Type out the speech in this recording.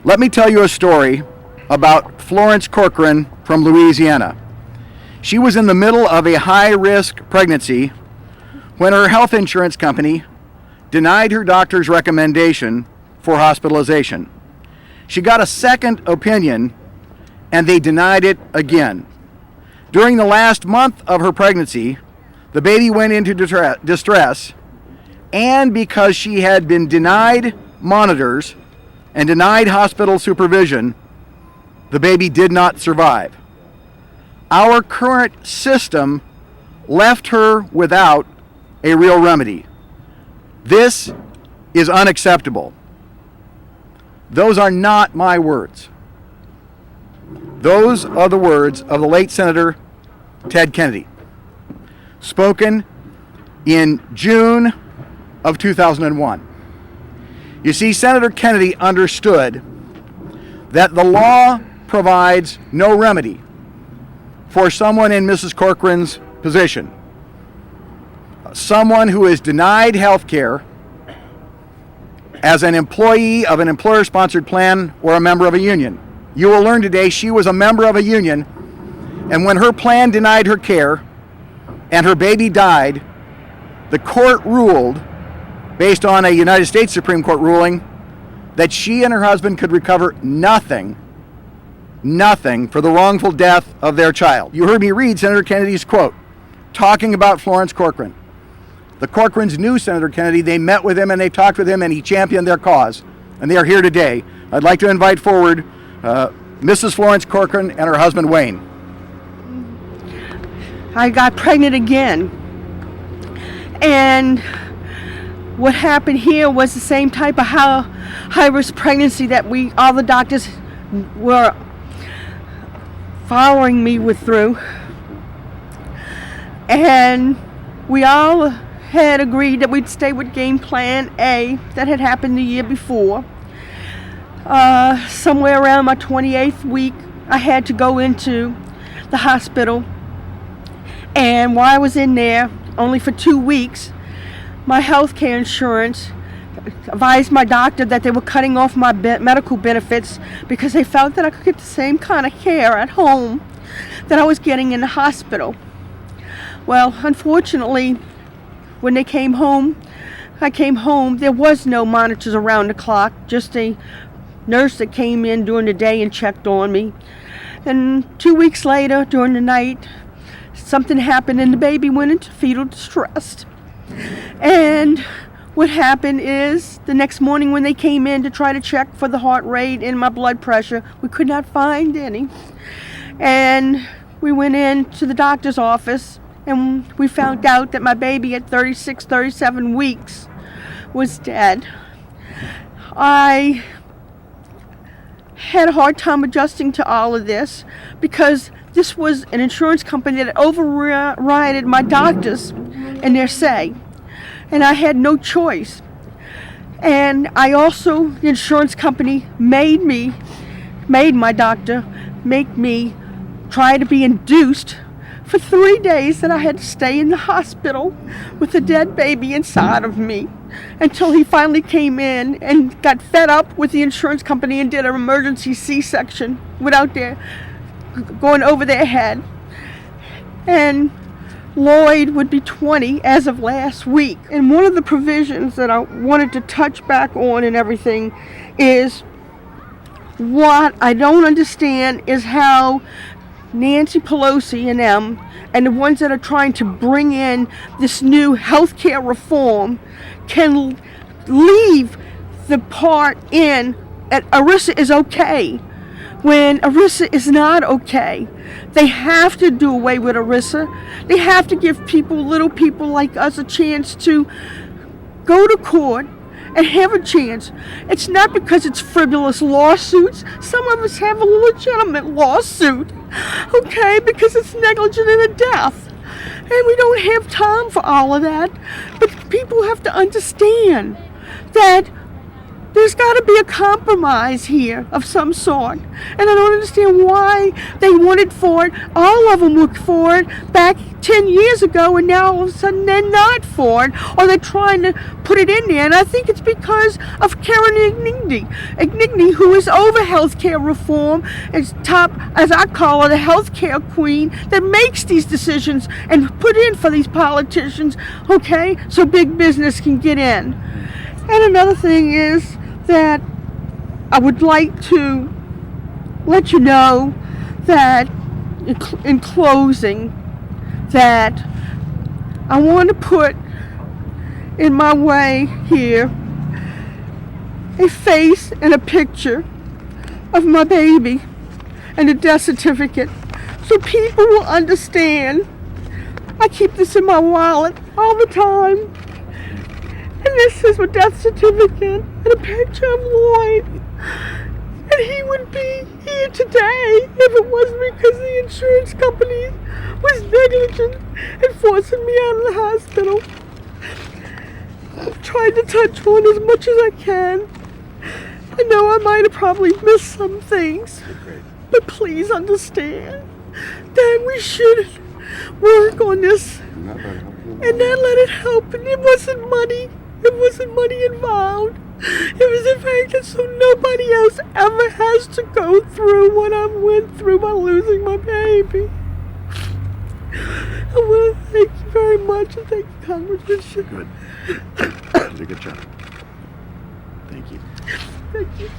Let me tell you a story about Florence Corcoran from Louisiana. She was in the middle of a high-risk pregnancy when her health insurance company denied her doctor's recommendation for hospitalization. She got a second opinion, and they denied it again. During the last month of her pregnancy, the baby went into distress, and because she had been denied monitors and denied hospital supervision, the baby did not survive. Our current system left her without a real remedy. This is unacceptable. Those are not my words. Those are the words of the late Senator Ted Kennedy, spoken in June of 2001. You see, Senator Kennedy understood that the law provides no remedy for someone in Mrs. Corcoran's position, someone who is denied health care as an employee of an employer-sponsored plan or a member of a union. You will learn today she was a member of a union, and when her plan denied her care and her baby died, the court ruled, based on a United States Supreme Court ruling, that she and her husband could recover nothing for the wrongful death of their child. You heard me read Senator Kennedy's quote, talking about Florence Corcoran. The Corcorans knew Senator Kennedy. They met with him and they talked with him, and he championed their cause. And they are here today. I'd like to invite forward Mrs. Florence Corcoran and her husband, Wayne. I got pregnant again. And what happened here was the same type of high-risk pregnancy that all the doctors were following me through. And we all had agreed that we'd stay with game plan A that had happened the year before. Somewhere around my 28th week, I had to go into the hospital. And while I was in there, only for 2 weeks, my health care insurance advised my doctor that they were cutting off my medical benefits because they felt that I could get the same kind of care at home that I was getting in the hospital. Well, unfortunately, when I came home, there was no monitors around the clock, just a nurse that came in during the day and checked on me. And 2 weeks later, during the night, something happened and the baby went into fetal distress. And what happened is the next morning when they came in to try to check for the heart rate and my blood pressure, we could not find any. And we went in to the doctor's office and we found out that my baby at 36, 37 weeks was dead. I had a hard time adjusting to all of this because this was an insurance company that overrided my doctors and their say. And I had no choice. And the insurance company made my doctor make me try to be induced for 3 days that I had to stay in the hospital with a dead baby inside of me until he finally came in and got fed up with the insurance company and did an emergency C-section without going over their head. And Lloyd would be 20 as of last week. And one of the provisions that I wanted to touch back on and everything is what I don't understand is how Nancy Pelosi and them and the ones that are trying to bring in this new health care reform can leave the part in that ERISA is okay when ERISA is not okay. They have to do away with ERISA. They have to give little people like us a chance to go to court and have a chance. It's not because it's frivolous lawsuits. Some of us have a legitimate lawsuit, okay, because it's negligent in a death. And we don't have time for all of that. But people have to understand that There's got to be a compromise here of some sort. And I don't understand why they wanted for it. All of them were for it back 10 years ago, and now all of a sudden they're not for it, or they're trying to put it in there. And I think it's because of Karen Ignigney, who is over healthcare reform, is top, as I call her, the healthcare queen that makes these decisions and put in for these politicians, okay, so big business can get in. And another thing is that I would like to let you know that in closing, that I want to put in my way here a face and a picture of my baby and a death certificate so people will understand. I keep this in my wallet all the time. And this is a death certificate and a picture of Lloyd. And he would be here today if it wasn't because the insurance company was negligent in forcing me out of the hospital. I've tried to touch on as much as I can. I know I might have probably missed some things, but please understand that we should work on this and not let it help. And it wasn't money. It wasn't money involved. It was the fact that so nobody else ever has to go through what I went through by losing my baby. I want to thank you very much, and thank you, Congressman Shadegg. Good. You did a good job. Thank you. Thank you.